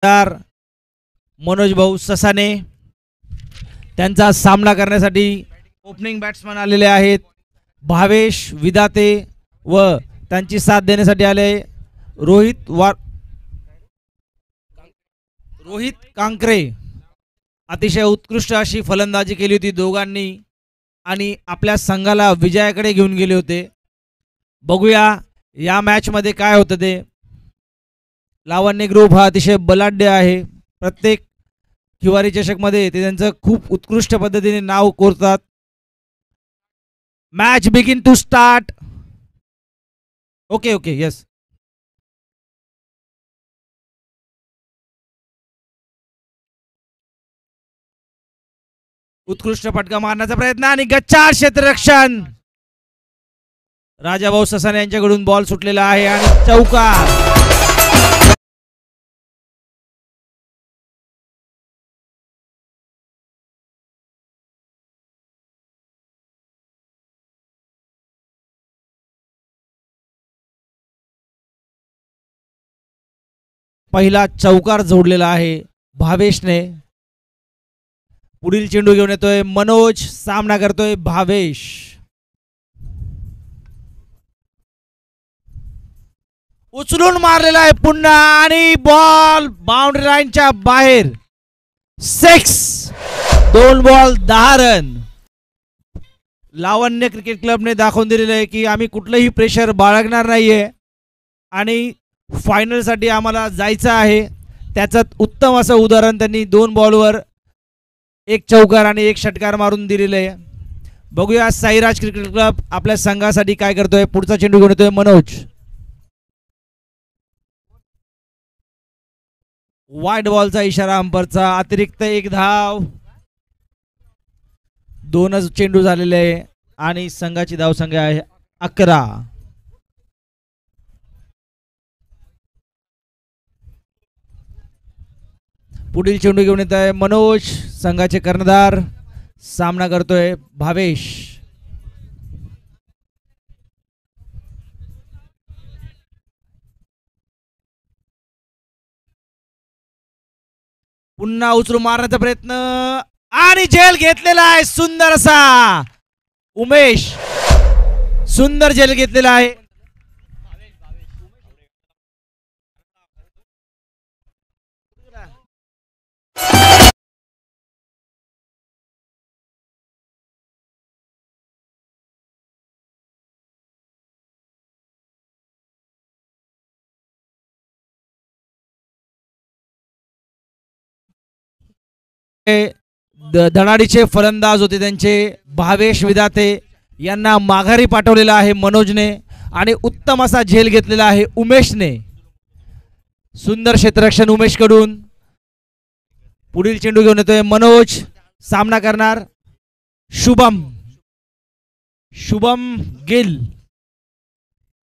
मनोज भाऊ ससाने त्यांचा सामना करण्यासाठी ओपनिंग बॅट्समन आलेले आहेत. भावेश विदाते व त्यांची साथ देण्यासाठी आले रोहित कांकरे. अतिशय उत्कृष्ट अशी फलंदाजी केली होती दोघांनी आणि आपल्या संघाला विजयाकडे घेऊन गेले होते. बघूया या मॅच मध्ये काय होतं ते. लावण्य ग्रुप हा अतिशय बलाढ्य आहे. प्रत्येक हिवारी चषक मध्ये ते त्यांचं खूप उत्कृष्ट पद्धतीने नाव कोरतात. Match begin to start. Okay yes. उत्कृष्ट फटका मारण्याचा प्रयत्न आणि गच्चार क्षेत्ररक्षण. राजाभाऊ ससाने यांच्याकडून बॉल सुटलेला आहे आणि चौकार. पहिला चौकार जोडलेला आहे भावेशने. पुढील चेंडू घेऊन येतोय मनोज. सामना करतोय भावेश. उचलून मारलेला आहे पुन्हा आणि बॉल बाउंड्री लाईनच्या बाहेर. 6. 2 बॉल 10 रन. लावण्य क्रिकेट क्लबने दाखवून दिलेलं आहे की आम्ही कुठलंही प्रेशर बाळगणार नाहीये आणि फायनल साठी आम्हाला जायचं आहे. त्याचं उत्तम असं उदाहरण त्यांनी 2 बॉलवर 1 चौकार आणि 1 षटकार मारून दिलेलं आहे. बघूया साईराज क्रिकेट क्लब आपल्या संघासाठी काय करतोय. पुढचा चेंडू घेऊन येतोय मनोज. वाईड बॉलचा इशारा अंपरचा. अतिरिक्त 1 धाव. 2च चेंडू झालेले आहे आणि संघाची धावसंख्या आहे 11. पुढील चेंडू घेऊन येत आहे मनोज. संघाचे कर्णधार. सामना करतोय भावेश. पुन्हा उचलून मारण्याचा प्रयत्न आणि झेल घेतलेला आहे. सुंदर असा उमेश. सुंदर झेल घेतलेला आहे. धडाडीचे फलंदाज होते त्यांचे भावेश विधाते यांना माघारी पाठवलेला आहे मनोजने आणि उत्तम असा झेल घेतलेला आहे उमेशने. सुंदर क्षेत्ररक्षण उमेश कडून. पुढील चेंडू घेऊन येतोय मनोज. सामना करणार शुभम गिल.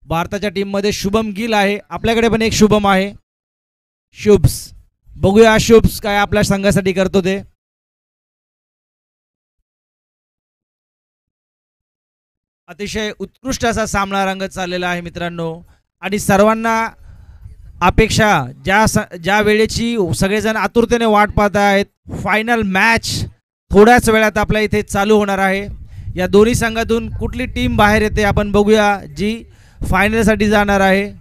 भारताच्या टीम मध्ये शुभम गिल आहे. आपल्याकडे पण एक शुभम आहे शुभ्स. बघूया शुभ्स काय आपल्या संघासाठी करतो ते. अतिशय उत्कृष्ट असा सामना रंगत चाललेला आहे मित्रांनो आणि सर्वांना अपेक्षा ज्या वेळेची सगळेजण आतुरतेने वाट पाहत आहेत. फायनल मॅच थोड्याच वेळात आपल्या इथे चालू होणार आहे. या दोन्ही संघातून कुठली टीम बाहेर येते आपण बघूया जी फायनल साठी जाणार आहे.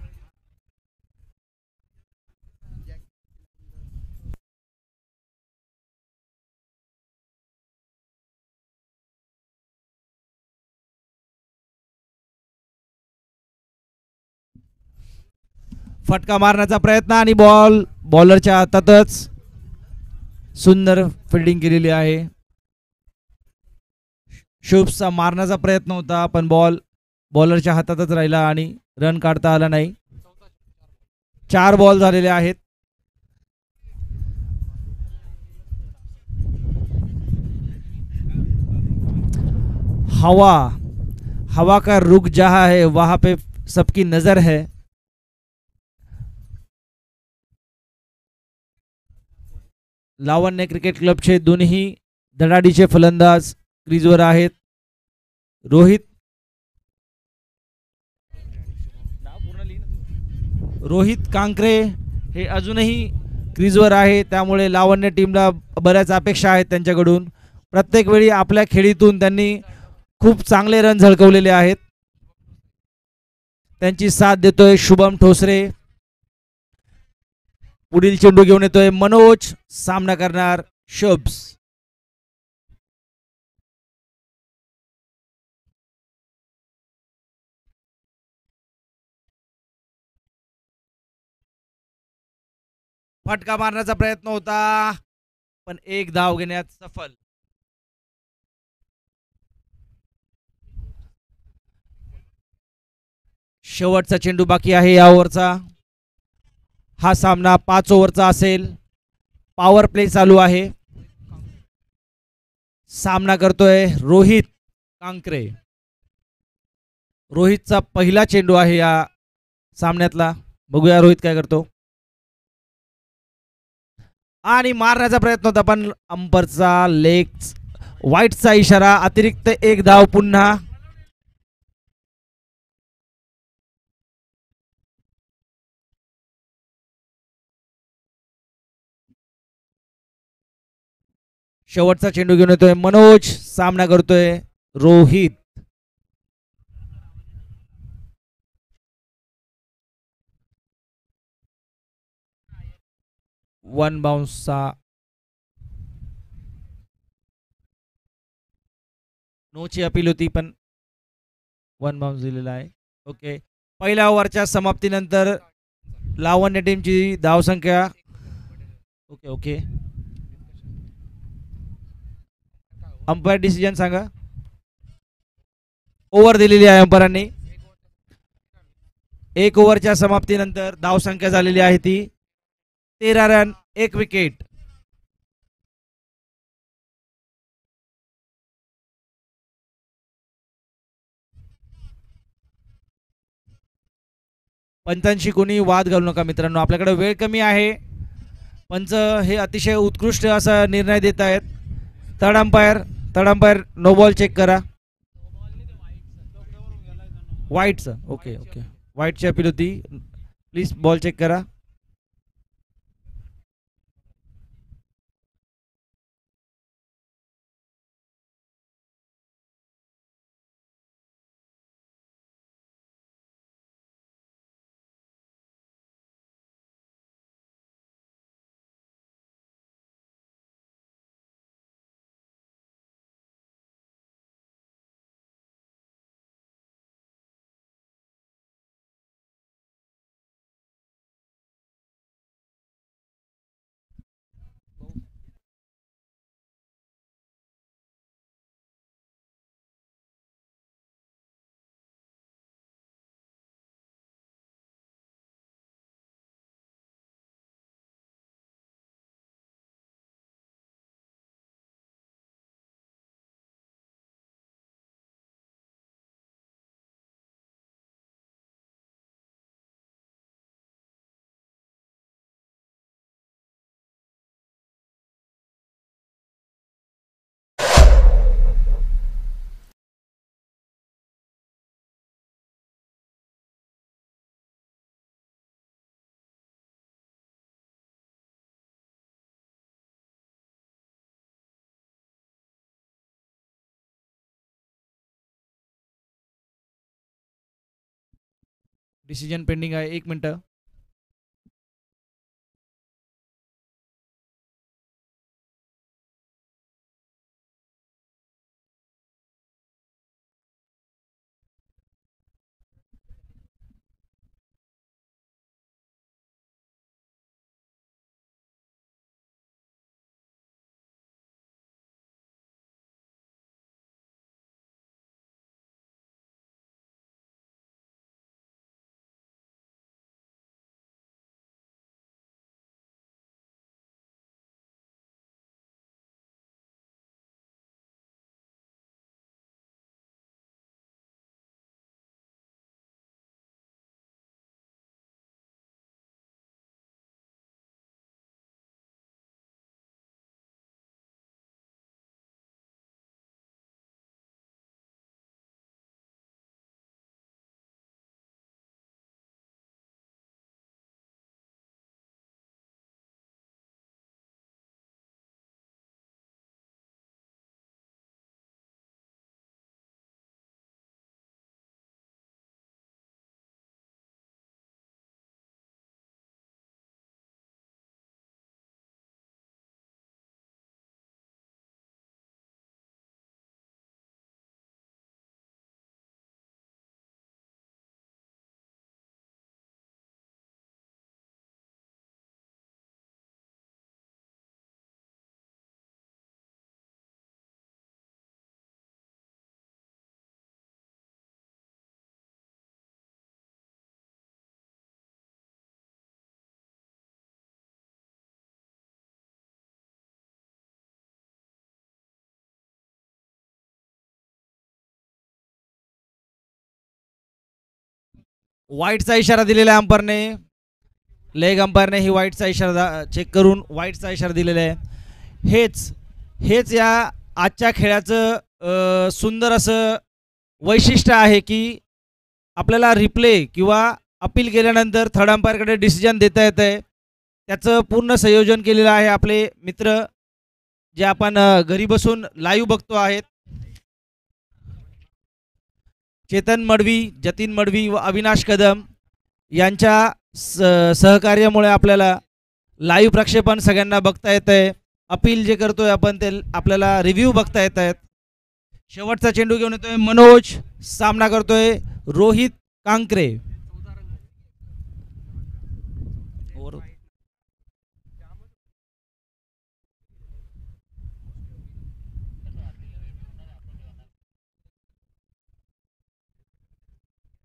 फटका मारण्याचा प्रयत्न आणि बॉलरच्या हातातच. सुंदर फिल्डिंग केलेली आहे. शुभचा मारण्याचा प्रयत्न होता पण बॉलरच्या हातातच राहिला आणि रन काढता आला नाही. 4 बॉल झालेले आहेत. हवा का रुख जहां है वहां पे सबकी नजर है. लावण्य क्रिकेट क्लबचे दोन्ही धडाडीचे फलंदाज क्रीजवर आहेत. रोहित कांकरे हे अजूनही क्रीजवर आहे, त्यामुळे लावण्य टीमला बऱ्याच अपेक्षा आहेत त्यांच्याकडून. प्रत्येक वेळी आपल्या खेळीतून त्यांनी खूप चांगले रन झळकवलेले आहेत. त्यांची साथ देतोय शुभम ठोसरे. पुढील चेंडू घेऊन येतोय मनोज, सामना करणार शब्स. फटका मारण्याचा प्रयत्न होता, पण एक धाव घेण्यात सफल. शेवटचा चेंडू बाकी आहे या ओव्हरचा. हा सामना 5 ओव्हरचा असेल. पॉवर प्ले चालू आहे. सामना करतोय रोहित कांकरे. रोहितचा पहिला चेंडू आहे या सामन्यातला. बघूया रोहित काय करतो. आणि मारण्याचा प्रयत्न होता, पण अंपरचा लेग वाईटचा इशारा. अतिरिक्त एक धाव पुन्हा. शेवटचा चेंडू घेऊन येतोय मनोज, सामना करतोय रोहित. वन बाउन्सचा नोची अपील होती, पण वन बाउन्स दिलेला आहे. ओके, पहिल्या ओव्हरच्या समाप्तीनंतर लावण्य टीमची धावसंख्या. ओके ओके, अंपायर डिसिजन सांगा. ओव्हर दिलेली आहे अंपायरांनी. 1 ओव्हरच्या समाप्तीनंतर धावसंख्या झालेली आहे ती 13 रन 1 विकेट. पंचांशी कोणी वाद घालू नका मित्रांनो, आपल्याकडे वेळ कमी आहे. पंच हे अतिशय उत्कृष्ट असा निर्णय देत आहेत. Third umpire no ball check करा. वाईटचं ओके ओके, वाईटची अपील होती. प्लीज बॉल चेक करा. डिसिजन पेंडिंग आहे, 1 मिनिट. वाईटचा इशारा दिलेला आहे अंपायरने. लेग अंपायरने ही वाईटचा इशारा चेक करून वाईटचा इशारा दिलेला आहे. हेच या आजच्या खेळाचं सुंदर असं वैशिष्ट्य आहे की आपल्याला रिप्ले किंवा अपील केल्यानंतर थर्ड अंपायरकडे डिसिजन देता येतं आहे. त्याचं पूर्ण संयोजन केलेलं आहे आपले मित्र जे आपण घरी बसून लाईव्ह बघतो आहेत. चेतन मडवी, जतीन मडवी व अविनाश कदम यांच्या सहकार्यामुळे आपल्याला लाईव्ह प्रक्षेपण सगळ्यांना बघता येत आहे. अपील जे करतोय आपण ते आपल्याला रिव्ह्यू बघता येत आहेत. शेवटचा चेंडू घेऊन येतोय मनोज, सामना करतोय रोहित कांकरे.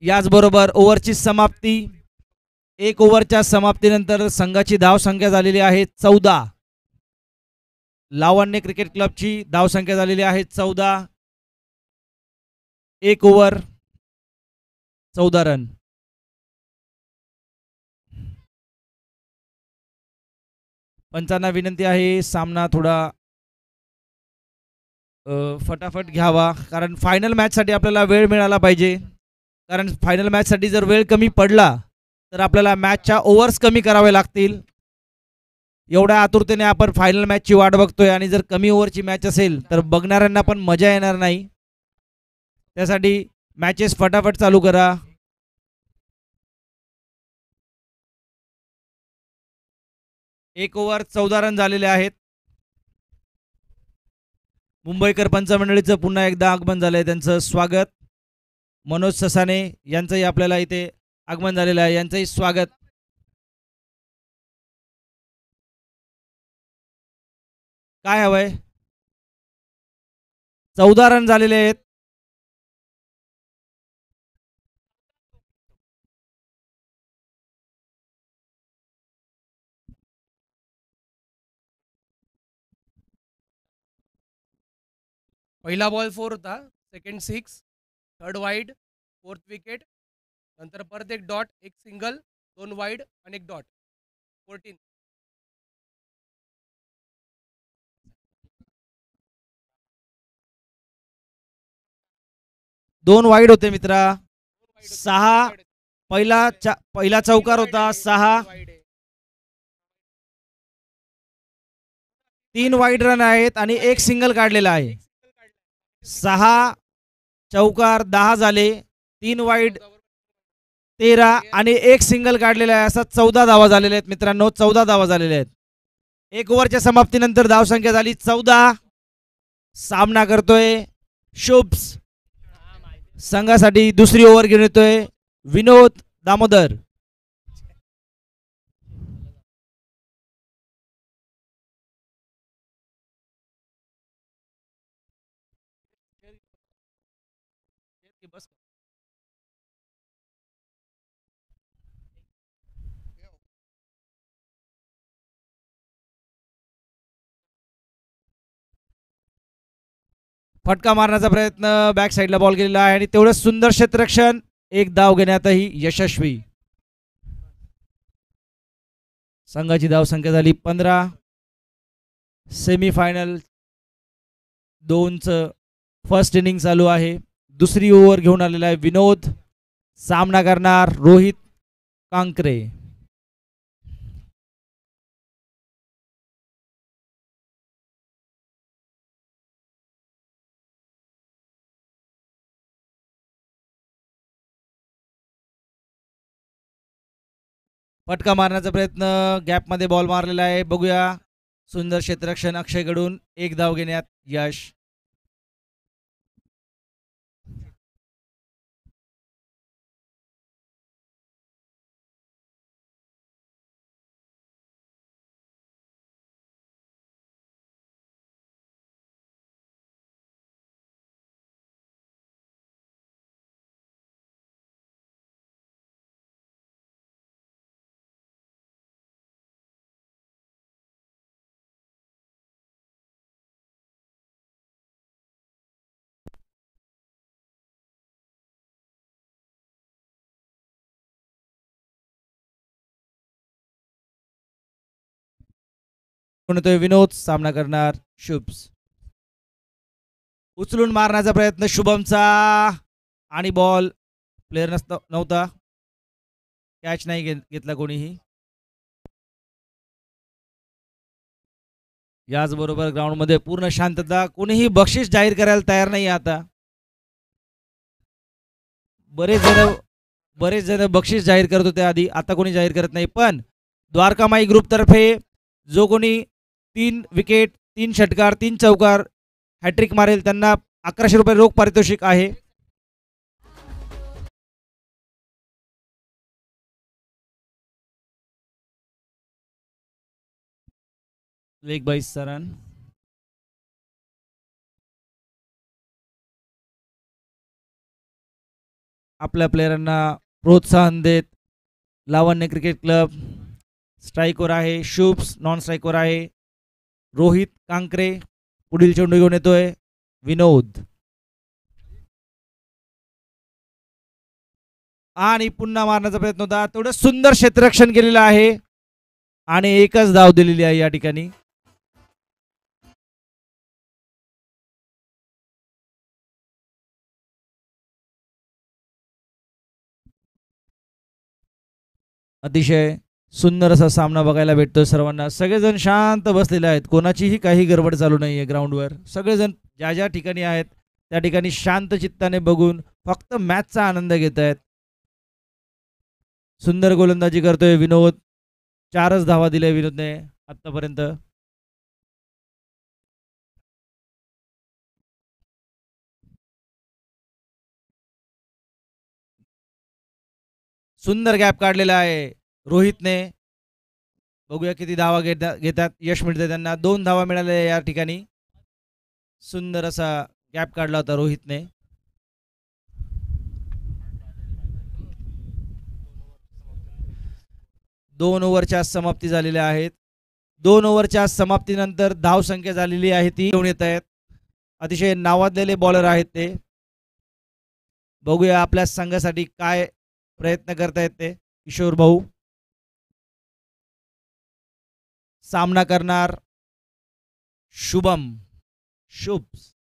याचबरोबर ओव्हरची समाप्ती. एक ओव्हरच्या समाप्तीनंतर संघाची धावसंख्या झालेली आहे 14. लावण्य क्रिकेट क्लबची धावसंख्या झालेली आहे 14. एक ओव्हर 14 रन. पंचांना विनंती आहे सामना थोडा फटाफट घ्यावा कारण फायनल मॅचसाठी आपल्याला वेळ मिळाला पाहिजे. कारण फायनल मॅचसाठी जर वेळ कमी पडला तर आपल्याला मॅचच्या ओव्हर्स कमी करावे लागतील. एवढ्या आतुरतेने आपण फायनल मॅचची वाट बघतोय आणि जर कमी ओव्हरची मॅच असेल तर बघणाऱ्यांना पण मजा येणार नाही. त्यासाठी मॅचेस फटाफट चालू करा. एक ओव्हर 14 रन झालेले आहेत. मुंबईकर पंच मंडळीचं पुन्हा एकदा आगमन झालंय. त्यांचं स्वागत. मनोज ससाने यांचंही आपल्याला इथे आगमन झालेलं आहे. यांचंही स्वागत. काय हवंय? 14 रन झालेले आहेत. पहिला बॉल 4 होता, second 6, third wide, fourth wicket, नंतर परत एक डॉट, एक सिंगल, 2 वाईड आणि एक डॉट. 14. 2 वाईड होते मित्रा. 6 पहिला चौकार होता. 6 3 वाईड रन आहेत आणि एक सिंगल काढलेला आहे. 6 चौकार 10 झाले. 3 वाईड 13 आणि एक सिंगल काढलेला आहे. असा 14 धावा झालेल्या आहेत मित्रांनो. 14 धावा झालेल्या आहेत. एक ओव्हरच्या समाप्तीनंतर धावसंख्या झाली 14. सामना करतोय शुभ्स. संघासाठी दुसरी ओव्हर घेऊन येतोय विनोद दामोदर. फटका मारण्याचा प्रयत्न बॅक साईडला बॉल गेलेला आहे आणि तेवढं सुंदर क्षेत्ररक्षण. एक धाव घेण्यातही यशस्वी. संघाची धावसंख्या झाली 15. सेमीफायनल 2चं फर्स्ट इनिंग चालू आहे. दुसरी ओव्हर घेऊन आलेला आहे विनोद. सामना करणार रोहित कांकरे. फटका मारण्याचा प्रयत्न गॅपमध्ये बॉल मारलेला आहे. बघूया. सुंदर क्षेत्ररक्षण अक्षयकडून. एक धाव घेण्यात यश. येतोय विनोद, सामना करणार शुभ्स. उचलून मारण्याचा प्रयत्न शुभमचा आणि बॉल प्लेअर नव्हता, कॅच नाही घेतला कोणीही. याचबरोबर ग्राउंडमध्ये पूर्ण शांतता, कोणीही बक्षीस जाहीर करायला तयार नाही आता. बरेच जण बक्षीस जाहीर करत होते आधी, आता कोणी जाहीर करत नाही. पण द्वारकामाई ग्रुप तर्फे जो कोणी 3 विकेट 3 षटकार 3 चौकार हॅट्रिक मारेल त्यांना 1100 रुपये रोख पारितोषिक आहे. लेग बाय सरन. आपल्या प्लेयरांना प्रोत्साहन देत लावण्य क्रिकेट क्लब स्ट्राईकवर आहे, शुभ्स नॉन स्ट्राईकवर आहे, रोहित कांकरे पुढील चेंडू घेऊन येतोय विनोद. आणि पुन्हा मारण्याचा प्रयत्न होता, तेवढं सुंदर क्षेत्ररक्षण केलेलं आहे आणि एकच धाव दिलेली आहे या ठिकाणी. अतिशय सुंदर असा सामना बघायला भेटतोय सर्वांना. सगळेजण शांत बसलेले आहेत, कोणाचीही काही गडबड चालू नाहीये ग्राउंडवर. सगळेजण ज्या ज्या ठिकाणी आहेत त्या ठिकाणी शांत चित्ताने बघून फक्त मॅचचा आनंद घेत आहेत. सुंदर गोलंदाजी करतोय विनोद, 4च धावा दिल्या विनोदने आतापर्यंत. सुंदर गॅप काढलेला आहे रोहितने. बघूया किती धावा घेतात, यश मिळते त्यांना. 2 धावा मिळाल्या या ठिकाणी. सुंदर असा गॅप काढला होता रोहितने. दोन ओव्हरच्या समाप्ती झालेल्या आहेत. 2 ओव्हरच्या समाप्तीनंतर धावसंख्या झालेली आहे ती घेऊन येत आहेत. अतिशय नावाजलेले बॉलर आहेत ते. बघूया आपल्या संघासाठी काय प्रयत्न करतायत ते किशोर भाऊ. सामना करणार शुभम शुभ्स.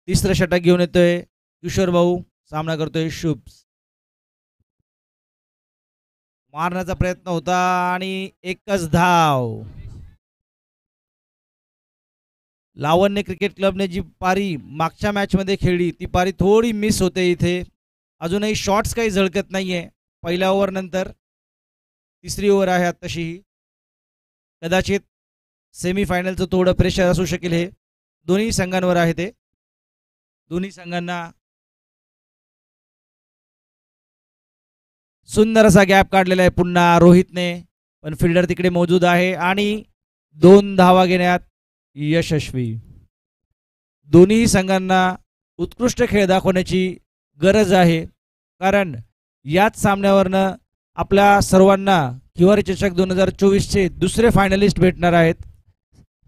तिसरं षटक घेऊन येतोय किशोर भाऊ, सामना करतोय शुभ्स. मारण्याचा प्रयत्न होता आणि एकच धाव. लावण्य क्रिकेट क्लबने जी पारी मागच्या मॅच मध्ये खेळली ती पारी थोडी मिस होते इथे. अजूनही शॉट्स काही झळकत नाहीये. पहिल्या ओव्हर नंतर 3री ओव्हर आहे आताशी. कदाचित सेमीफायनलचं थोडं प्रेशर असू शकेल. हे दोन्ही संघांवर आहे ते. दोन्ही संघांना सुंदर असा गॅप काढलेला आहे पुन्हा रोहितने, पण फिल्डर तिकडे मौजूद आहे आणि 2 धावा घेण्यात यशस्वी. दोन्ही संघांना उत्कृष्ट खेळ दाखवण्याची गरज आहे, कारण याच सामन्यावरनं आपल्या सर्वांना किवारी चषक 2024चे दुसरे फायनलिस्ट भेटणार आहेत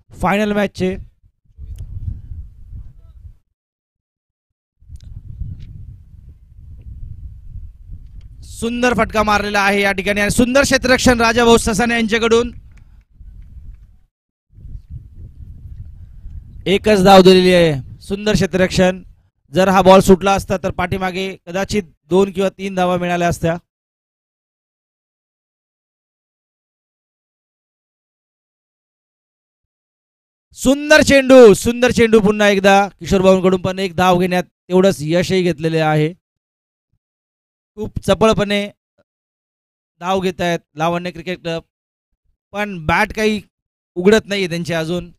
फायनल मॅचचे. सुंदर फटका मारलेला आहे या ठिकाणी आणि सुंदर क्षेत्ररक्षण राजाभाऊ ससाने यांच्याकडून. एकच धाव दिलेली आहे. सुंदर क्षेत्ररक्षण. जर हा बॉल सुटला असता तर पाठीमागे कदाचित 2 किंवा 3 धावा मिळाल्या असत्या. सुंदर चेंडू पुन्हा एकदा किशोर भाऊंकडून, पण एक धाव घेण्यात तेवढंच यशही घेतलेले आहे. खूप चपळपणे धाव घेत आहेत लावण्य क्रिकेट क्लब, पण बॅट काही उघडत नाही त्यांचे अजून.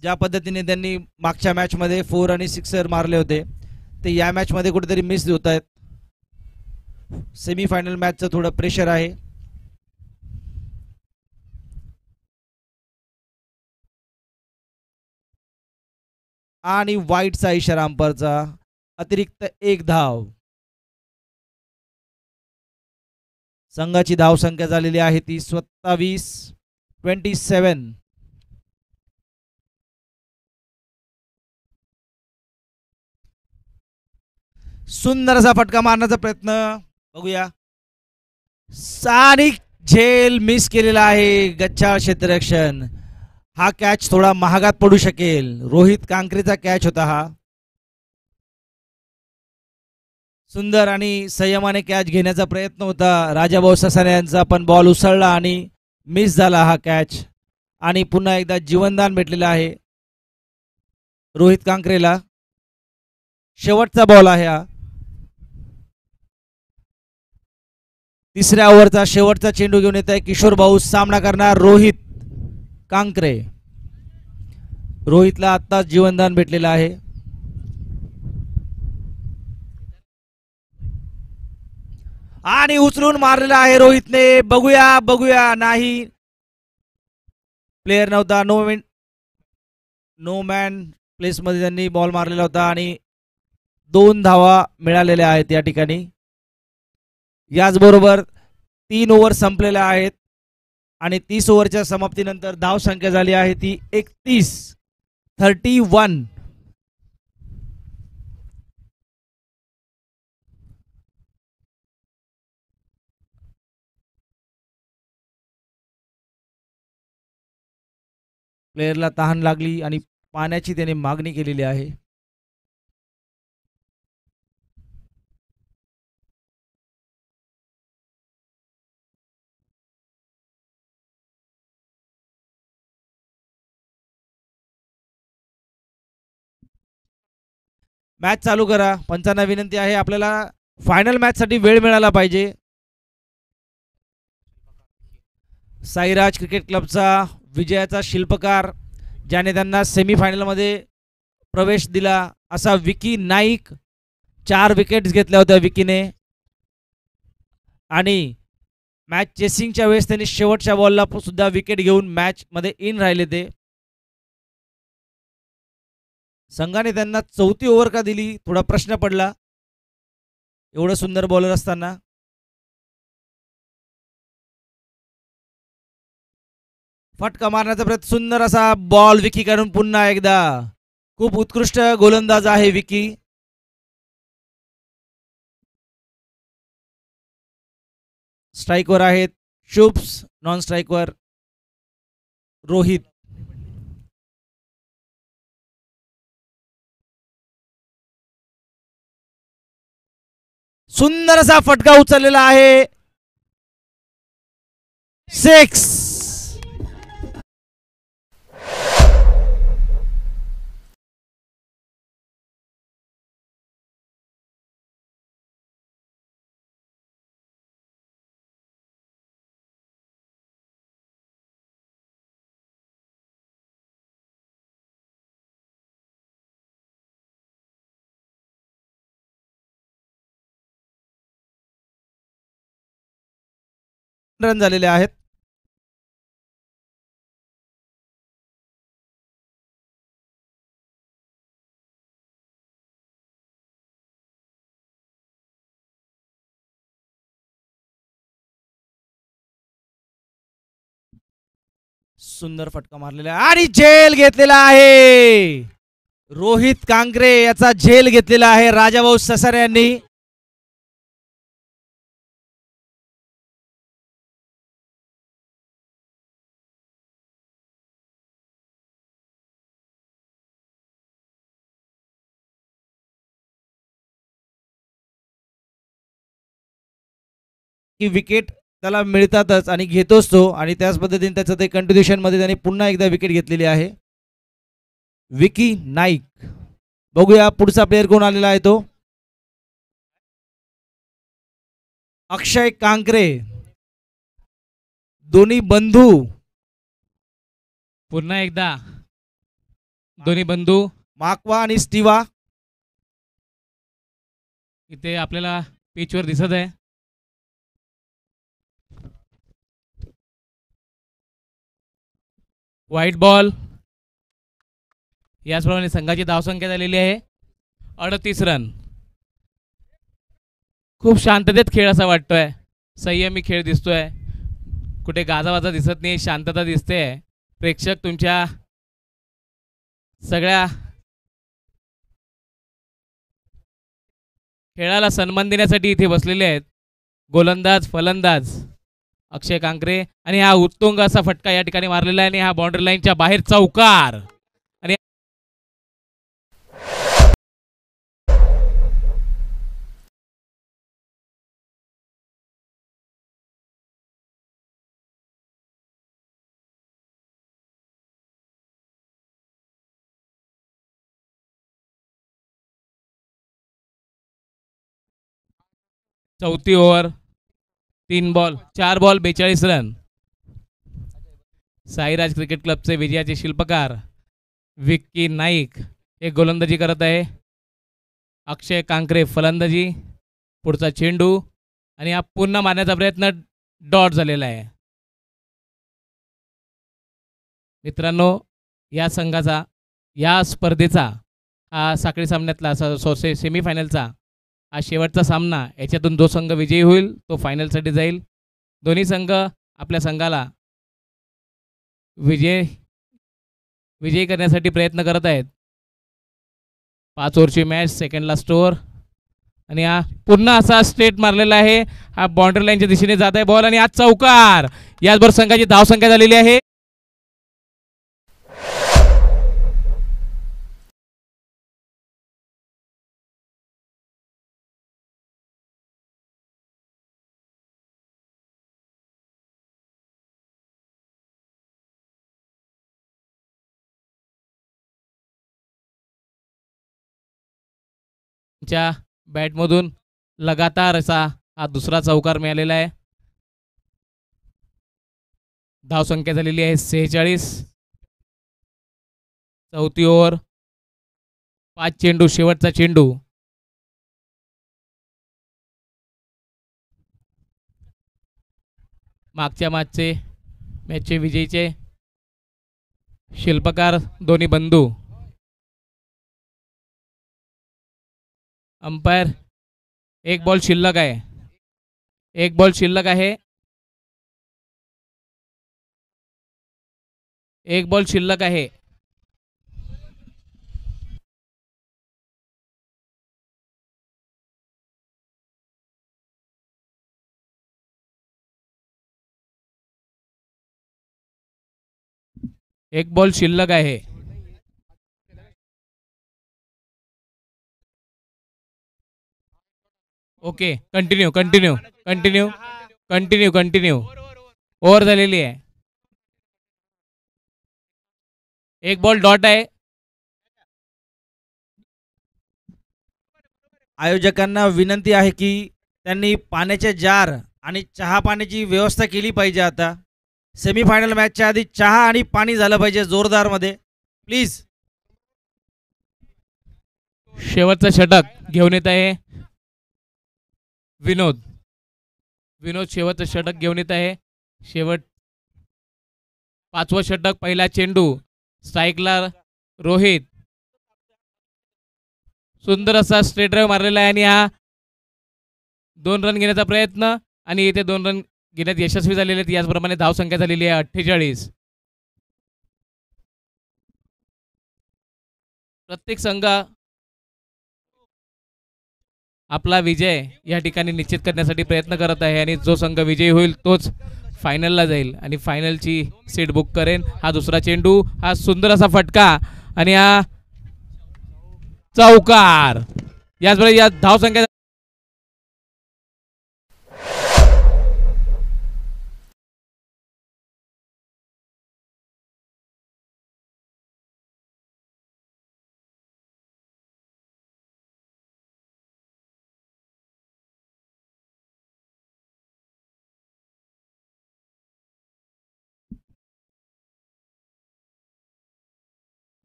ज्या पद्धतीने त्यांनी मागच्या मॅच मध्ये 4 आणि 6 मारले होते ते या मॅच मध्ये कुठेतरी मिस होत आहेत. सेमीफायनल मॅचचं थोडं प्रेशर आहे. आणि वाईटचा इशारा अंपायरचा. अतिरिक्त 1 धाव. संघाची धाव संख्या झालेली आहे ती 27. सुंदर असा फटका मारण्याचा प्रयत्न बघूया. आणि झेल मिस केलेला आहे. गच्चा क्षेत्ररक्षण. हा कॅच थोडा महागात पडू शकेल. रोहित कांकरेचा कॅच होता हा. सुंदर आणि संयमाने कॅच घेण्याचा प्रयत्न होता राजाभाऊ ससाने यांचा, पण बॉल उसळला आणि मिस झाला हा कॅच. आणि पुन्हा एकदा जीवनदान भेटलेलं आहे रोहित कांकरेला. शेवटचा बॉल आहे हा. तिसऱ्या ओव्हरचा शेवटचा चेंडू घेऊन येत आहे किशोर भाऊ. सामना करणार रोहित कांकरे. रोहितला आत्ताच जीवनदान भेटलेलं आहे. आणि उचलून मारलेला आहे रोहितने. बघूया बघूया. नाही, प्लेयर नव्हता. नो मॅन प्लेस मध्ये त्यांनी बॉल मारलेला होता आणि 2 धावा मिळालेल्या आहेत या ठिकाणी. याचबरोबर 3 ओव्हर संपलेल्या आहेत आणि 30 ओव्हरच्या समाप्तीनंतर धाव संख्या झाली आहे ती 31. प्लेयरला तहान लागली आणि पाण्याची त्याने मागणी केलेली आहे. मॅच चालू करा. पंचांना विनंती आहे, आपल्याला फायनल मॅच साठी वेळ मिळाला पाहिजे. साईराज क्रिकेट क्लबचा विजयाचा शिल्पकार, ज्याने त्यांना सेमीफायनल मध्ये प्रवेश दिला, असा विकी नाईक. 4 विकेट्स घेतल्या होत्या विकीने आणि मॅच चेसिंगच्या वेळेस त्यांनी शेवटच्या बॉलला सुद्धा विकेट घेऊन मॅच मध्ये इन राहिले. ते संघाने त्यांना 4थी ओव्हर का दिली, थोडा प्रश्न पडला एवढं सुंदर बॉलर असताना. फटका मारण्याचा प्रयत्न. सुंदर असा बॉल विकी कडून पुन्हा एकदा. खूप उत्कृष्ट गोलंदाज आहे विकी. स्ट्राईकवर आहेत शुभ्स, नॉन स्ट्राईकवर रोहित. सुंदर असा फटका उचललेला आहे. 6. रन झालेले आहेत. सुंदर फटका मारलेला आहे आणि झेल घेतलेला आहे. रोहित कांकरे याचा झेल घेतलेला आहे राजाभाऊ ससारे यांनी. की विकेट त्याला मिळतातच आणि घेतोच तो, आणि त्याच पद्धतीने त्याचं ते कंटिन्युएशन मध्ये त्याने पुन्हा एकदा विकेट घेतलेली आहे विकी नाईक. बघूया पुढचा प्लेयर कोण आलेला आहे. तो अक्षय कांकरे. दोन्ही बंधू. पुन्हा एकदा दोन्ही बंधू माकवा आणि स्टीवा इथे आपल्याला पिचवर दिसत आहे. White ball. याचप्रमाणे संघाची धावसंख्या झालेली आहे 38 रन. खूप शांततेत खेळ असा वाटतोय. संयमी खेळ दिसतोय. कुठे गाजावाजा दिसत नाही, शांतता दिसते. प्रेक्षक तुमच्या सगळ्या खेळाला सन्मान देण्यासाठी इथे बसलेले आहेत गोलंदाज फलंदाज अक्षय कांकरे आणि हा उत्तुंग असा फटका या ठिकाणी मारलेला आहे आणि हा बाउंड्री लाईनच्या बाहेर चौकार आणि चौथी over 4 ball 42 run. Sairaj cricket क्लबचे विजयाचे शिल्पकार विक्की नाईक हे गोलंदाजी करत आहे. अक्षय कांकरे फलंदाजी. पुढचा चेंडू आणि हा पुन्हा मारण्याचा प्रयत्न डॉट झालेला आहे. मित्रांनो, या संघाचा या स्पर्धेचा हा साखळी सामन्यातला सेमीफायनलचा हा शेवटचा सामना. याच्यातून जो संघ विजयी होईल तो फायनलसाठी जाईल. दोन्ही संघ आपल्या संघाला विजयी करण्यासाठी प्रयत्न करत आहेत. 5 ओव्हरची मॅच, सेकंड लास्ट ओव्हर आणि हा पुन्हा असा स्ट्रेट मारलेला आहे. हा बाउंड्री लाईनच्या दिशेने जात आहे बॉल आणि हा चौकार. याचबरोबर संघाची धावसंख्या झालेली आहे. च्या बॅटमधून लगातार असा हा दुसरा चौकार मिळालेला आहे. धावसंख्या झालेली आहे 46. चौथी ओव्हर 5 चेंडू, शेवटचा चेंडू. मागच्या मॅचचे विजयीचे शिल्पकार दोन्ही बंधू. अंपायर, एक बॉल शिल्लक आहे. एक बॉल शिल्लक आहे. एक बॉल शिल्लक आहे. एक बॉल शिल्लक आहे. Okay, continue. ओव्हर झालेली आहे. एक बॉल डॉट आहे. आयोजकांना विनंती आहे की त्यांनी पाण्याचे जार आणि चहा पाण्याची व्यवस्था केली पाहिजे. आता सेमीफायनल मॅचच्या आधी चहा आणि पाणी झालं पाहिजे जोरदार मध्ये, प्लीज. शेवटचं षटक घेऊन येत आहे विनोद. शेवटचं षटक घेऊन येत आहे. 5वं षटक. पहिला चेंडू, स्ट्राईकला रोहित. सुंदर असा स्ट्रेट ड्राईव्ह मारलेला आहे आणि हा 2 रन घेण्याचा प्रयत्न आणि इथे 2 रन घेण्यात यशस्वी झालेले आहेत. याचप्रमाणे धावसंख्या झालेली आहे 48. प्रत्येक संघ आपला विजय या ठिकाणी निश्चित करण्यासाठी प्रयत्न करत आहे आणि जो संघ विजयी होईल तोच फायनलला जाईल आणि फायनलची सीट बुक करेन. हा दुसरा चेंडू, हा सुंदर असा फटका आणि हा चौकार. याचबरोबर या धावसंख्या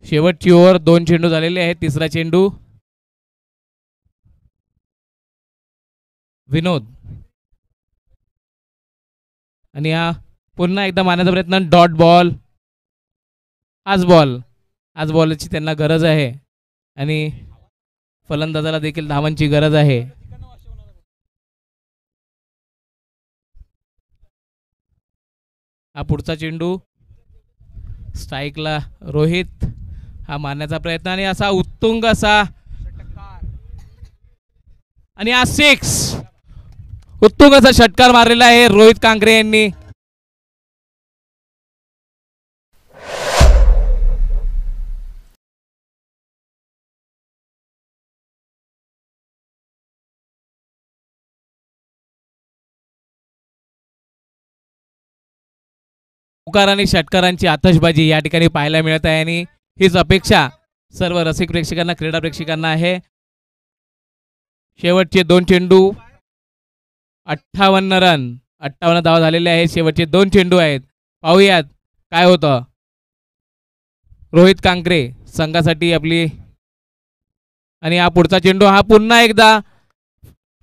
शेवटची ओव्हर 2 चेंडू झालेले आहेत. तिसरा चेंडू विनोद आणि हा पुन्हा एकदा मारण्याचा प्रयत्न. Dot ball. आज बॉलची त्यांना गरज आहे आणि फलंदाजाला देखील धावांची गरज आहे. हा पुढचा चेंडू, स्ट्राईकला रोहित. हा मारण्याचा प्रयत्न आणि असा उत्तुंग असा आणि हा 6 उत्तुंग असा षटकार मारलेला आहे रोहित कांकरे यांनी. पुकार आणि षटकारांची आतषबाजी या ठिकाणी पाहायला मिळत आहे आणि हीच अपेक्षा सर्व रसिक प्रेक्षकांना, क्रीडा प्रेक्षकांना आहे. शेवटचे 2 चेंडू, 58 रन, 58 धावा झालेले आहेत. शेवटचे 2 चेंडू आहेत. पाहूयात काय होतं. रोहित कांकरे संघासाठी आपली, आणि हा पुढचा चेंडू, हा पुन्हा एकदा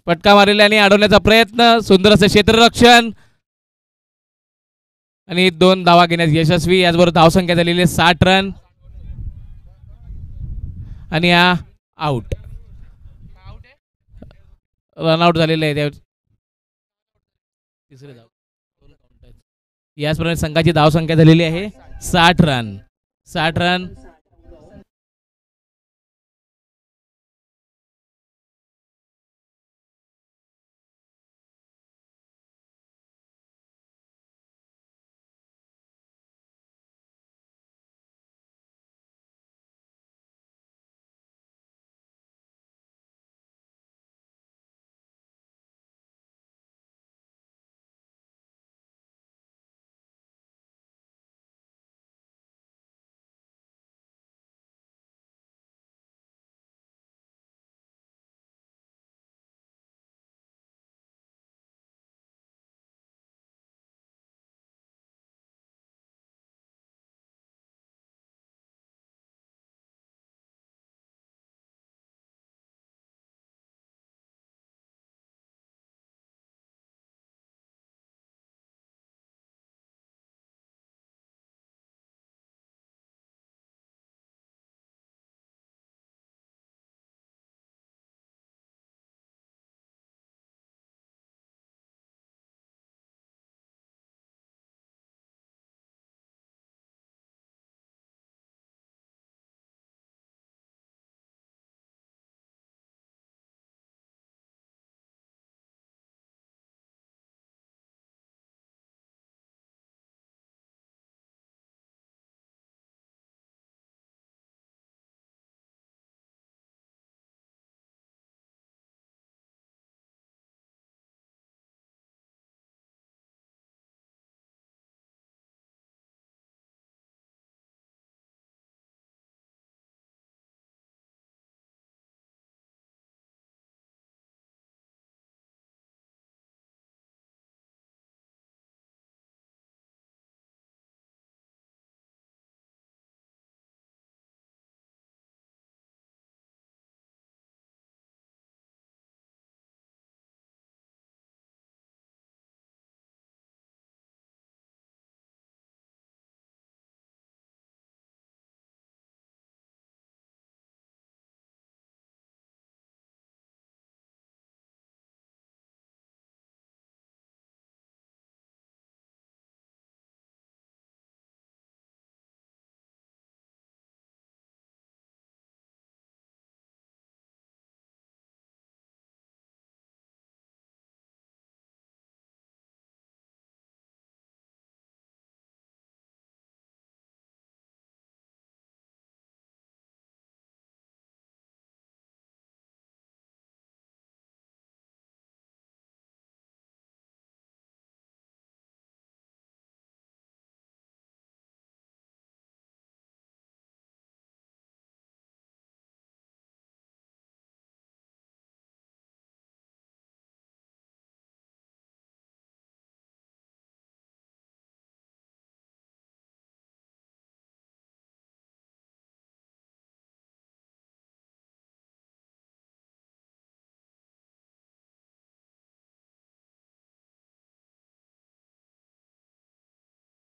फटका मारलेला आणि अडवण्याचा प्रयत्न. सुंदर असं क्षेत्ररक्षण आणि 2 धावा घेण्यास यशस्वी. याचबरोबर धावसंख्या झालेली 60 रन आणि हा आउट, रनआउट झालेलं आहे. तिसरे धाव. याचप्रमाणे संघाची धावसंख्या झालेली आहे 60 रन. 60 रन.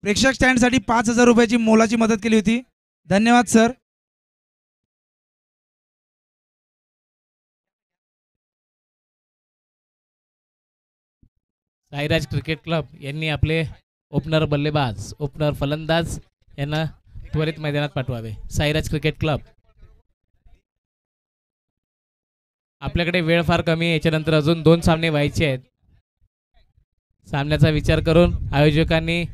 प्रेक्षक स्टँडसाठी 5,000 रुपयाची मोलाची मदत केली होती. धन्यवाद सर. साईराज क्रिकेट क्लब यांनी आपले ओपनर बल्लेबाज, ओपनर फलंदाज यांना त्वरित मैदानात पाठवावे. Sairaj cricket club. आपल्याकडे वेळ फार कमी आहे. याच्यानंतर अजून 2 सामने व्हायचे आहेत. सामन्याचा विचार करून आयोजकांनी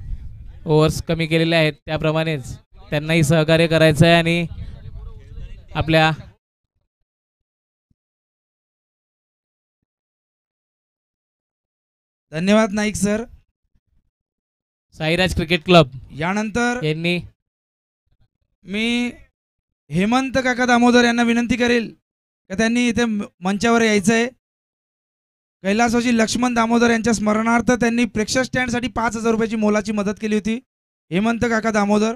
ओव्हर्स कमी केलेले आहेत. त्याप्रमाणेच त्यांनाही सहकार्य करायचं आहे आणि आपल्या धन्यवाद Naik sir. Sairaj cricket club यानंतर यांनी मी हेमंत काका दामोदर यांना विनंती करेल का त्यांनी इथे मंचावर यायचं आहे. कैलासवासी लक्ष्मण दामोदर यांच्या स्मरणार्थ त्यांनी प्रेक्षक स्टँडसाठी 5,000 रुपयाची मोलाची मदत केली होती. हेमंत काका दामोदर.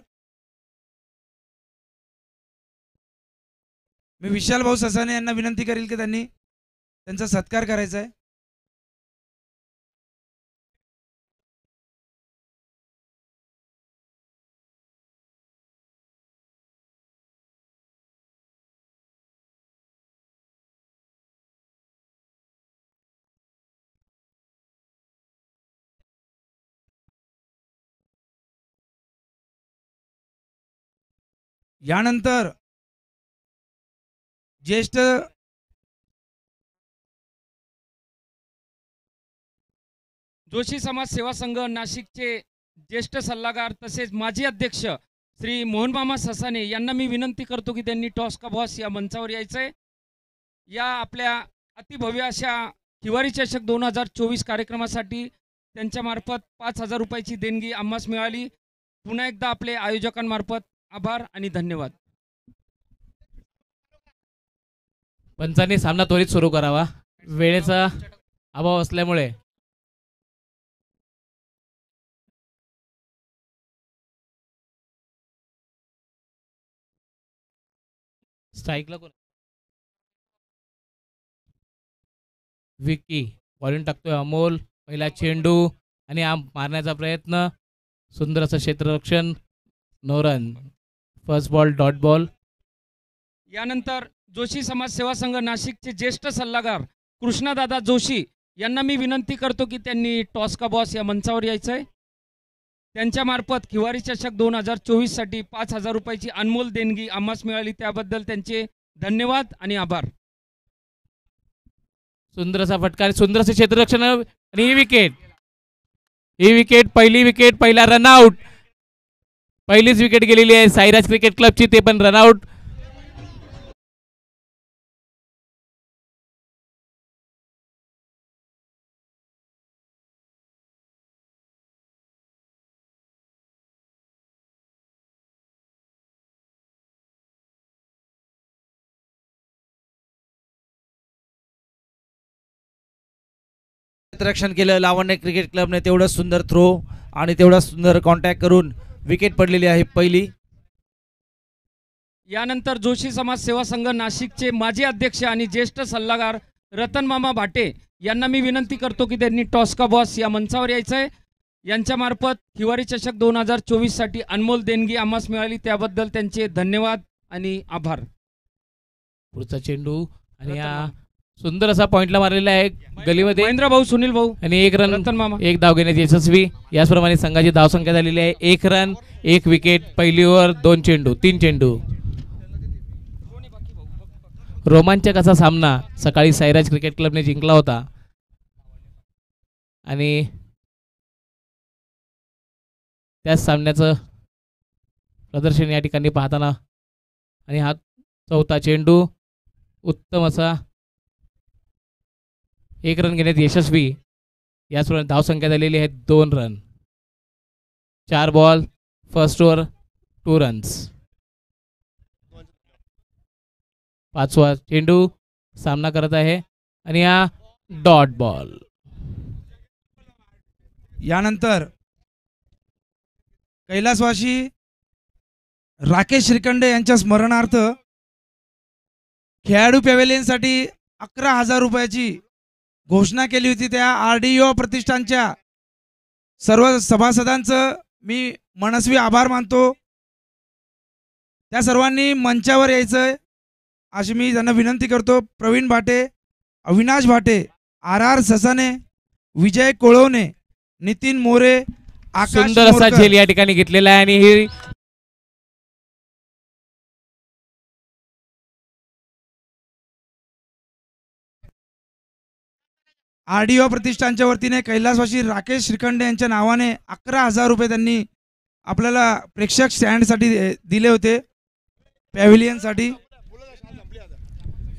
मी विशाल भाऊ ससाने यांना विनंती करेल की त्यांनी त्यांचा सत्कार करायचा आहे. यानंतर ज्येष्ठ जोशी समाज सेवा संघ नाशिकचे ज्येष्ठ सल्लागार तसेच माजी अध्यक्ष श्री मोहनमामा ससाने यांना मी विनंती करतो की त्यांनी टॉस का बॉस या मंचावर यायचं आहे. या आपल्या अतिभव्य अशा हिवाळी चषक 2024 कार्यक्रमासाठी त्यांच्यामार्फत 5,000 रुपयाची देणगी आम्हास मिळाली. पुन्हा एकदा आपले आयोजकांमार्फत आभार आणि धन्यवाद. पंचांनी सामना त्वरित सुरू करावा. वेळेचा अभाव असल्यामुळे स्ट्राईकला कोण विकी बॉलिंग टाकतोय. अमोल पहिला चेंडू आणि मारण्याचा प्रयत्न. सुंदर असं क्षेत्ररक्षण. No run. First ball dot ball. यानंतर जोशी समाज सेवा संघ नाशिकचे ज्येष्ठ सल्लागार कृष्णादादा जोशी यांना मी विनंती करतो की त्यांनी टॉस का बॉस या मंचावर यायचं आहे. त्यांच्यामार्फत हिवाळी चषक 2024 साठी 5,000 रुपयाची अनमोल देणगी आम्हास मिळाली. त्याबद्दल त्यांचे धन्यवाद आणि आभार. सुंदर असा फटका. सुंदर असं क्षेत्ररक्षण आणि ही विकेट. ही विकेट पहिली विकेट. पहिला रनआउट. पहिलीच विकेट गेलेली आहे साईराज क्रिकेट क्लबची, ते पण रनआउट. क्षेत्ररक्षण केलं लावण्य क्रिकेट क्लबने. तेवढं सुंदर थ्रो आणि तेवढा सुंदर कॉन्टॅक्ट करून विकेट पडलेली आहे पहिली. यानंतर जोशी समाज सेवा संघ नाशिकचे माजी अध्यक्ष आणि ज्येष्ठ सल्लागार रतन मामा भाटे यांना मी विनंती करतो की त्यांनी टॉस का बॉस या मंचावर यायचं आहे. यांच्यामार्फत हिवाळी चषक 2024 साठी अनमोल देणगी आम्हास मिळाली. त्याबद्दल त्यांचे धन्यवाद आणि आभार. पुढचा चेंडू आणि हा सुंदर असा पॉइंटला मारलेला आहे गलीमध्ये. महेंद्र भाऊ, सुनील भाऊ आणि एक रन. रतन मामा. एक धाव घेण्यात यशस्वी. याचप्रमाणे संघाची धावसंख्या झालेली आहे 1 रन 1 विकेट. पहिली ओव्हर 2 चेंडू 3 चेंडू. रोमांचक असा सामना सकाळी साईराज क्रिकेट क्लबने जिंकला होता आणि त्याच सामन्याचं प्रदर्शन या ठिकाणी पाहताना. आणि हा चौथा चेंडू उत्तम असा 1 रन घेण्यात यशस्वी. याचप्रमाणे धावसंख्या झालेली आहे 2 run. 4 ball first over 2 runs. 5वा चेंडू सामना करत आहे आणि हा डॉट बॉल. यानंतर कैलासवासी राकेश श्रीखंडे यांच्या स्मरणार्थ खेळाडू पॅव्हेलियनसाठी 11,000 रुपयाची घोषणा केली होती. त्या RDO प्रतिष्ठानच्या सर्व सभासदांचं मी मनस्वी आभार मानतो. त्या सर्वांनी मंचावर यायचं अशी मी त्यांना विनंती करतो. प्रवीण भाटे, अविनाश भाटे, RR ससाने, विजय कोळवणे, नितीन मोरे, आकाश सुंदर असा मोरकर. झेल या ठिकाणी घेतलेला आहे आणि ही RDO प्रतिष्ठानच्या वतीने कैलासवासी राकेश श्रीखंडे यांच्या नावाने 11,000 रुपये त्यांनी आपल्याला प्रेक्षक स्टँडसाठी दिले होते, पॅव्हिलियनसाठी.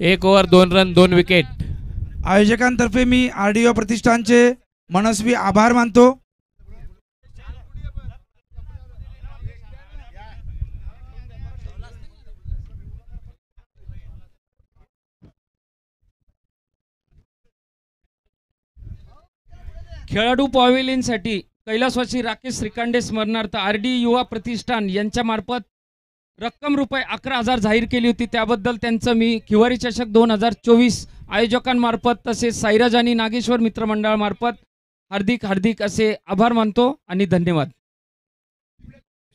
1 ओव्हर 2 रन 2 विकेट. आयोजकांतर्फे मी RDO प्रतिष्ठानचे मनस्वी आभार मानतो. खेळाडू पॅव्हिलियनसाठी कैलासवासी राकेश श्रीकांडे स्मरणार्थ RD युवा प्रतिष्ठान यांच्यामार्फत रक्कम रुपये 11,000 जाहीर केली होती. त्याबद्दल त्यांचं मी किवारी चषक 2024 आयोजकांमार्फत तसेच साईराज आणि नागेश्वर मित्रमंडळामार्फत हार्दिक हार्दिक असे आभार मानतो आणि धन्यवाद.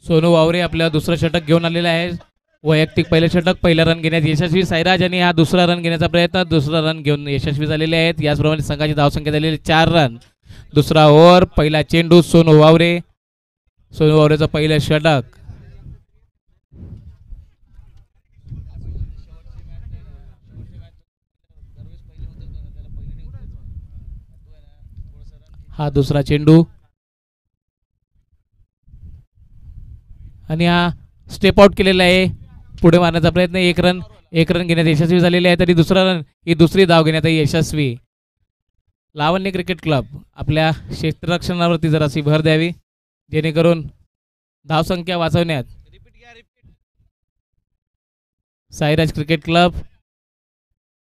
सोनू वावरे आपल्या दुसरं षटक घेऊन आलेला आहे. वैयक्तिक पहिलं षटक, पहिला रन घेण्यात यशस्वी साईराज आणि हा दुसरा रन घेण्याचा प्रयत्न, दुसरा रन घेऊन यशस्वी झालेले आहेत. याचप्रमाणे संघाची धावसंख्या झालेली 4 रन. दुसरा ओव्हर, पहिला चेंडू सोनू वावरे. सोनू वावरेचं पहिलं षटक. हा दुसरा चेंडू आणि हा स्टेप आउट केलेला आहे. पुढे मारण्याचा प्रयत्न, एक रन घेण्यात यशस्वी झालेले आहे. तरी दुसरा रन, ही दुसरी धाव घेण्यात यशस्वी. लावण्य क्रिकेट क्लब आपल्या क्षेत्ररक्षणावरती जराशी भर द्यावी जेणेकरून धावसंख्या वाचवण्यात. साईराज क्रिकेट क्लब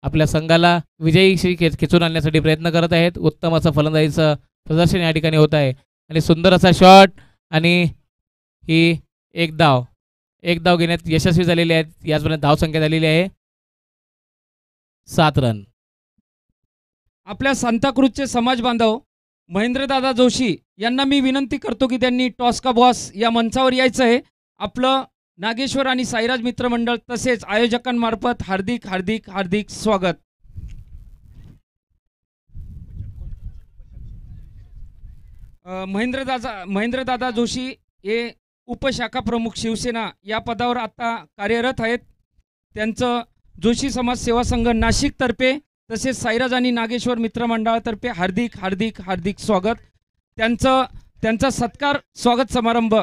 आपल्या संघाला विजयी खेचून आणण्यासाठी प्रयत्न करत आहेत. उत्तम असं फलंदाजीचं प्रदर्शन या ठिकाणी होत आहे आणि सुंदर असा शॉट आणि ही एक धाव घेण्यात यशस्वी झालेले आहेत. याचप्रमाणे धावसंख्या झालेली आहे 7 रन. आपल्या सांताक्रूजचे समाज बांधव महेंद्रदादा जोशी यांना मी विनंती करतो की त्यांनी टॉस का बॉस या मंचावर यायचं आहे. आपलं नागेश्वर आणि साईराज मित्रमंडळ तसेच आयोजकांमार्फत हार्दिक हार्दिक हार्दिक स्वागत. महेंद्रदादा जोशी हे उपशाखा प्रमुख शिवसेना या पदावर आता कार्यरत आहेत. त्यांचं जोशी समाज सेवा संघ नाशिकतर्फे तसेच साईराज आणि नागेश्वर मित्रमंडळातर्फे हार्दिक हार्दिक हार्दिक स्वागत. त्यांचा सत्कार स्वागत समारंभ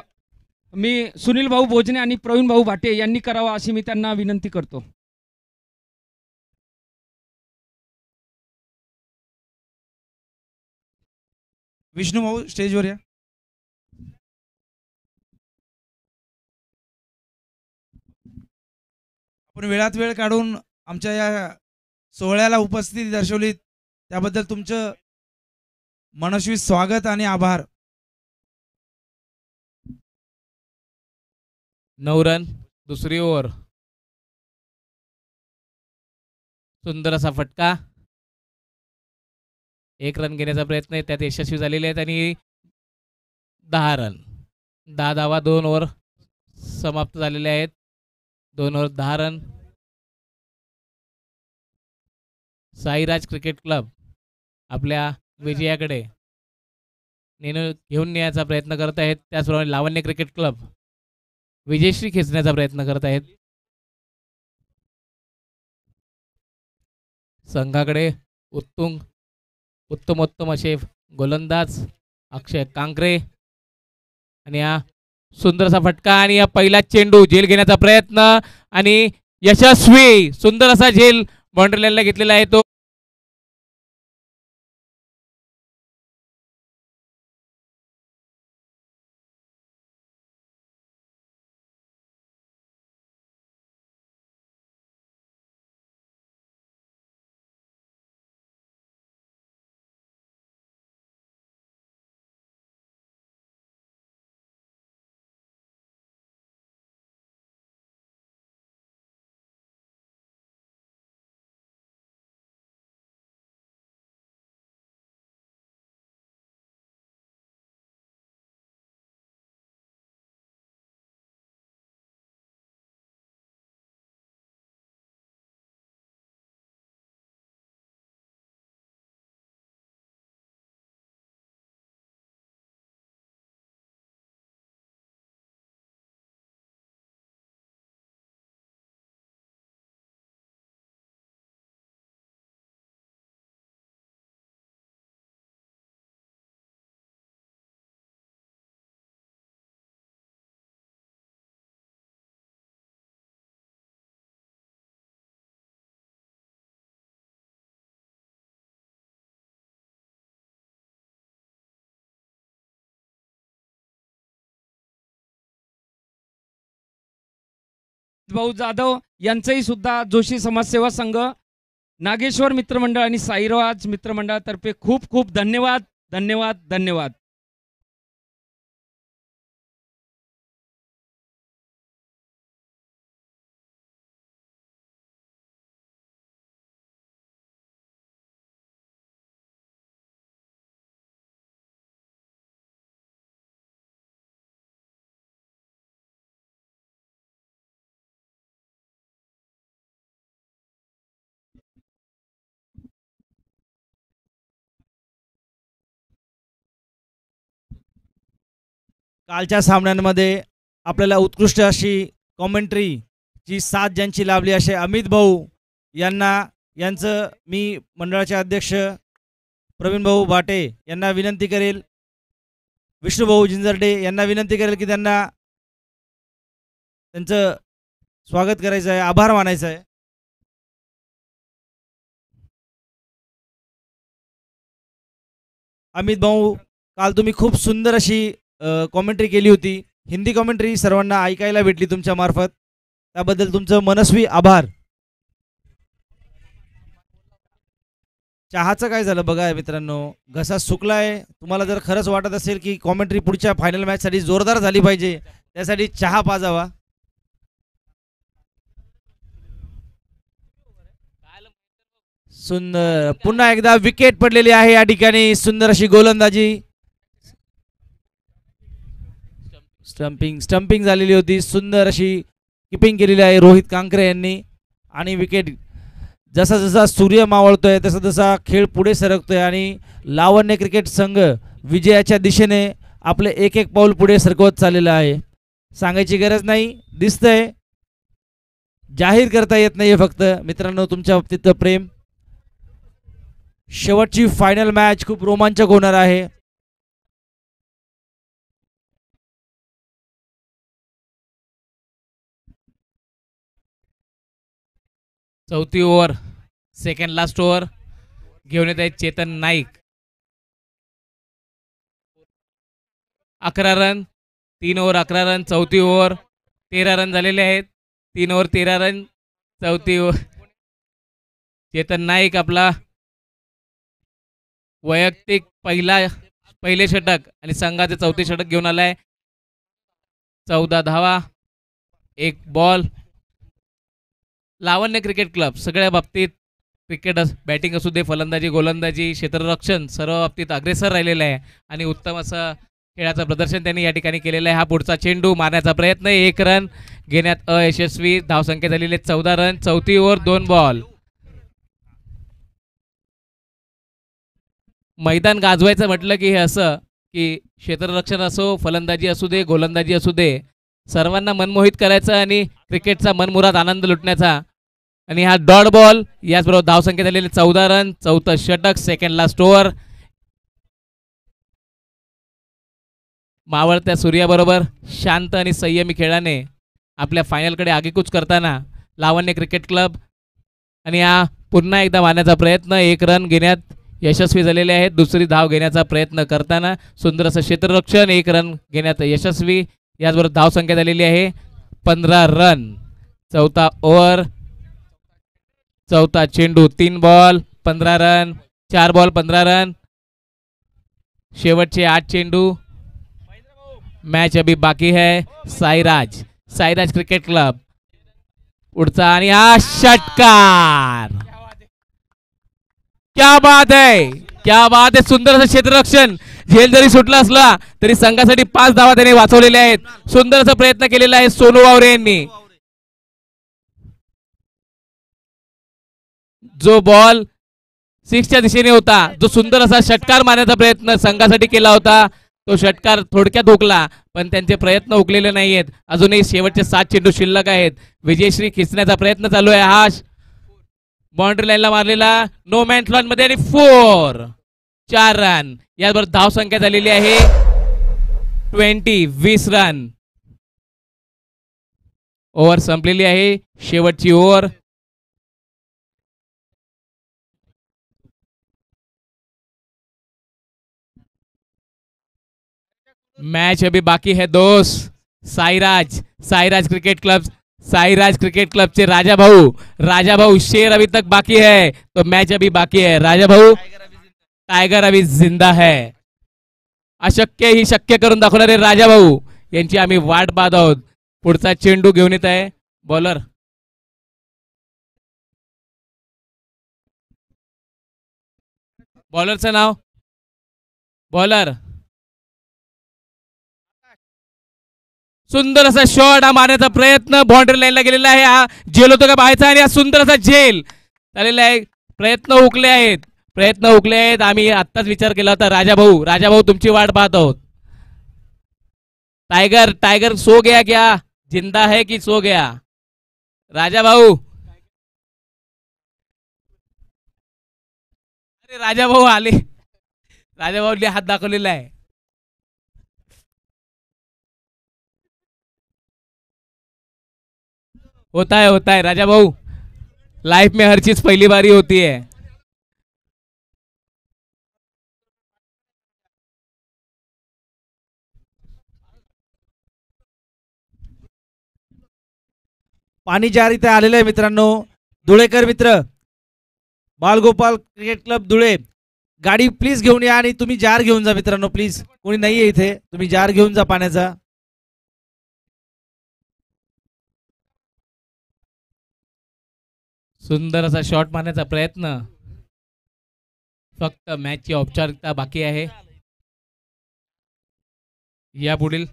मी सुनील भाऊ भोजने आणि प्रवीण भाऊ भाटे यांनी करावा अशी मी त्यांना विनंती करतो. विष्णू भाऊ स्टेजवर या. आपण वेळात वेळ काढून आमच्या या सोहळ्याला उपस्थिती दर्शवली त्याबद्दल तुमचं मनस्वी स्वागत आणि आभार. 9 रन. दुसरी ओव्हर, सुंदर असा फटका, 1 रन घेण्याचा प्रयत्न आहे, त्यात यशस्वी झालेले आहेत आणि 10 रन. 10 धावा 2 ओव्हर समाप्त झालेले आहेत. 2 over 10 run. Sairaj cricket club आपल्या विजयाकडे घेऊन न्यायचा प्रयत्न करत आहेत. त्याचप्रमाणे लावण्य क्रिकेट क्लब विजयश्री खेचण्याचा प्रयत्न करत आहेत. संघाकडे उत्तम असे गोलंदाज अक्षय कांकरे आणि हा सुंदर असा फटका आणि हा पहिला चेंडू झेल घेण्याचा प्रयत्न आणि यशस्वी. सुंदर असा झेल बाउंड्री लाईनला घेतलेला आहे तो. भाऊ जाधव यांचंही सुद्धा जोशी समाजसेवा संघ, नागेश्वर मित्रमंडळ आणि साईराज मित्रमंडळातर्फे खूप खूप धन्यवाद धन्यवाद धन्यवाद. कालच्या सामन्यांमध्ये आपल्याला उत्कृष्ट अशी कॉमेंट्रीची साथ ज्यांची लाभली असे अमित भाऊ यांचं मी मंडळाचे अध्यक्ष प्रवीण भाऊ भाटे यांना विनंती करेल, विष्णू भाऊ जिंजर्डे यांना विनंती करेल की त्यांना त्यांचं स्वागत करायचं आहे, आभार मानायचं आहे. अमित भाऊ, काल तुम्ही खूप सुंदर अशी कॉमेंट्री केली होती, हिंदी कॉमेंट्री सर्वांना ऐकायला भेटली तुमच्या मार्फत, त्याबद्दल तुमचं मनस्वी आभार. चहाचं काय झालं बघा मित्रांनो, घसा सुकलाय. तुम्हाला जर खरंच वाटत असेल की कॉमेंट्री पुढच्या फायनल मॅचसाठी जोरदार झाली पाहिजे, त्यासाठी चहा पाजावा. सुंदर पुन्हा एकदा विकेट पडलेली आहे या ठिकाणी. सुंदर अशी गोलंदाजी, स्टंपिंग झालेली होती. सुंदर अशी किपिंग केलेली आहे रोहित कांकरे यांनी. आणि विकेट जसा जसा सूर्य मावळतोय तसा तसा खेळ पुढे सरकतोय आणि लावण्य क्रिकेट संघ विजयाच्या दिशेने आपले एक एक पाऊल पुढे सरकवत चाललेलं आहे. सांगायची गरज नाही, दिसतंय, जाहीर करता येत नाहीये फक्त मित्रांनो तुमच्या बाबतीत प्रेम. शेवटची फायनल मॅच खूप रोमांचक होणार आहे. चौथी ओव्हर, सेकंड लास्ट ओव्हर घेऊन येत आहेत Chetan Naik. 11 run, 3 over 11 run. चौथी ओव्हर 13 रन झालेले आहेत. 3 ओव्हर 13 रन. चौथी ओव्हर चेतन नाईक आपला वैयक्तिक पहिले षटक आणि संघाचे चौथे षटक घेऊन आलाय. 14 धावा, 1 बॉल. लावण्य क्रिकेट क्लब सगळ्या बाबतीत क्रिकेट बॅटिंग असू दे, फलंदाजी, गोलंदाजी, क्षेत्ररक्षण सर्व बाबतीत अग्रेसर राहिलेलं आहे आणि उत्तम असं खेळाचं प्रदर्शन त्यांनी या ठिकाणी केलेलं आहे. हा पुढचा चेंडू मारण्याचा प्रयत्न, 1 रन घेण्यात अयशस्वी. धावसंख्या झालेली 14 रन. चौथी ओव्हर 2 बॉल. मैदान गाजवायचं म्हटलं की हे असं की क्षेत्ररक्षण असो, फलंदाजी असू दे, गोलंदाजी असू दे, सर्वांना मनमोहित करायचं आणि क्रिकेटचा मनमुराद आनंद लुटण्याचा. आणि हा डॉट बॉल. याचबरोबर धावसंख्या झालेली 14 रन. चौथं षटक, सेकंड लास्ट ओव्हर. मावळत्या सूर्याबरोबर शांत आणि संयमी खेळाने आपल्या फायनलकडे आगेकूच करताना लावण्य क्रिकेट क्लब आणि हा पुन्हा एकदा मारण्याचा प्रयत्न, 1 रन घेण्यात यशस्वी झालेले आहेत. दुसरी धाव घेण्याचा प्रयत्न करताना सुंदर असं क्षेत्ररक्षण, 1 रन घेण्यात यशस्वी. याचबरोबर धावसंख्या झालेली आहे 15 रन. चौथा ओव्हर, चौथा चेंडू, 3 बॉल 15 रन. 4 ball 15 run. शेवटचे 8 चेंडू. मैच अभी बाकी है. साईराज क्रिकेट क्लब उड़ता आणि हा षटकार. क्या बात है, क्या बात है. सुंदर असं क्षेत्ररक्षण. झेल जरी सुटला असला तरी संघासाठी 5 धावा त्याने वाचवलेल्या आहेत. सुंदर असा प्रयत्न केलेला आहे सोनू वावरे यांनी. जो बॉल 6च्या दिशेने होता, जो सुंदर असा षटकार मारण्याचा प्रयत्न संघासाठी केला होता, तो षटकार थोडक्यात हुकला, पण त्यांचे प्रयत्न हुकलेले नाहीयेत. अजूनही शेवटचे 7 चेंडू शिल्लक आहेत. विजयश्री खिचण्याचा प्रयत्न चालू आहे. हा बाउंड्री लाईनला मारलेला नो मॅन लॉन मध्ये आणि 4 रन. याचबरोबर धाव संख्या झालेली आहे 20 रन. ओव्हर संपलेली आहे. शेवटची ओव्हर. मैच अभी बाकी है दोस्त. Sairaj cricket club Sairaj cricket club से राजा भाऊ शेर अभी तक बाकी है, तो मैच अभी बाकी है. राजा भाऊ, टायगर अभी जिंदा है. अशक्य ही शक्य करून दाखवणारे राजा भाऊ यांची आम्ही वाट पाहत आहोत. पुढचा चेंडू घेऊन येत आहे बॉलर. बॉलरचं नाव बॉलर. सुंदर असा शॉट हा मारण्याचा प्रयत्न बाउंड्री लाईनला गेलेला आहे. हा झेल होतो का बाहेरचा, आणि हा सुंदर असा झेल झालेला आहे. प्रयत्न हुकले आहेत. आम्ही आत्ताच विचार केला होता. राजा भाऊ तुमची वाट पाहत आहोत. टायगर सो गया क्या, जिंदा है कि सो गया? राजा भाऊ, अरे राजा भाऊ आले. राजा भाऊने हात दाखवलेला आहे. होता है राजा भाऊ. लाइफ में हर चीज पहली बारी होती है. पाणी जार इथे आलेलं आहे मित्रांनो. धुळेकर मित्र, बालगोपाल क्रिकेट क्लब धुळे, गाडी प्लीज घेऊन या आणि तुम्ही जार घेऊन जा मित्रांनो. प्लीज, कोणी नाहीये इथे, तुम्ही जार घेऊन जा पाण्याचा. सुंदर असा शॉट मारण्याचा प्रयत्न. फक्त मॅचची औपचारिकता बाकी आहे. यापुढील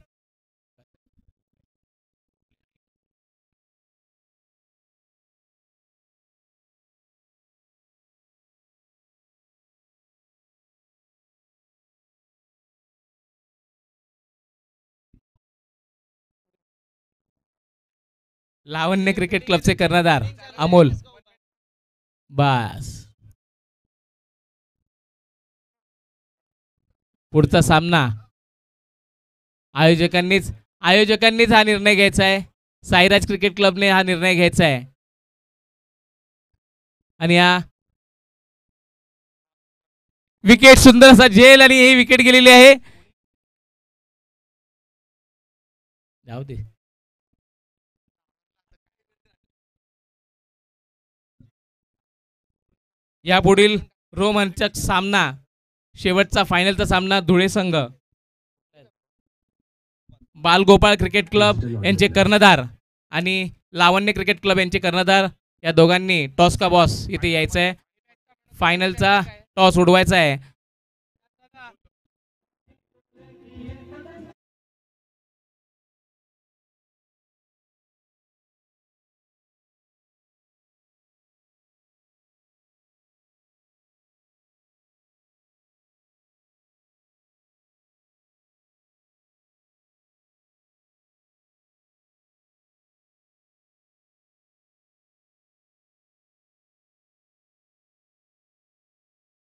लावण्य क्रिकेट क्लबचे कर्णधार अमोल. बस, पुढचा सामना आयोजकांनीच हा निर्णय घ्यायचा आहे. साईराज क्रिकेट क्लबने हा निर्णय घ्यायचा आहे. आणि हा विकेट, सुंदर असा झेल, आणि ही विकेट गेलेली आहे. जाऊ दे. यापुढील रोमांचक सामना, शेवटचा फायनलचा सामना. धुळे संघ बालगोपाळ क्रिकेट क्लब यांचे कर्णधार आणि लावण्य क्रिकेट क्लब यांचे कर्णधार, या दोघांनी टॉस का बॉस इथे यायचं आहे. फायनलचा टॉस उडवायचा आहे.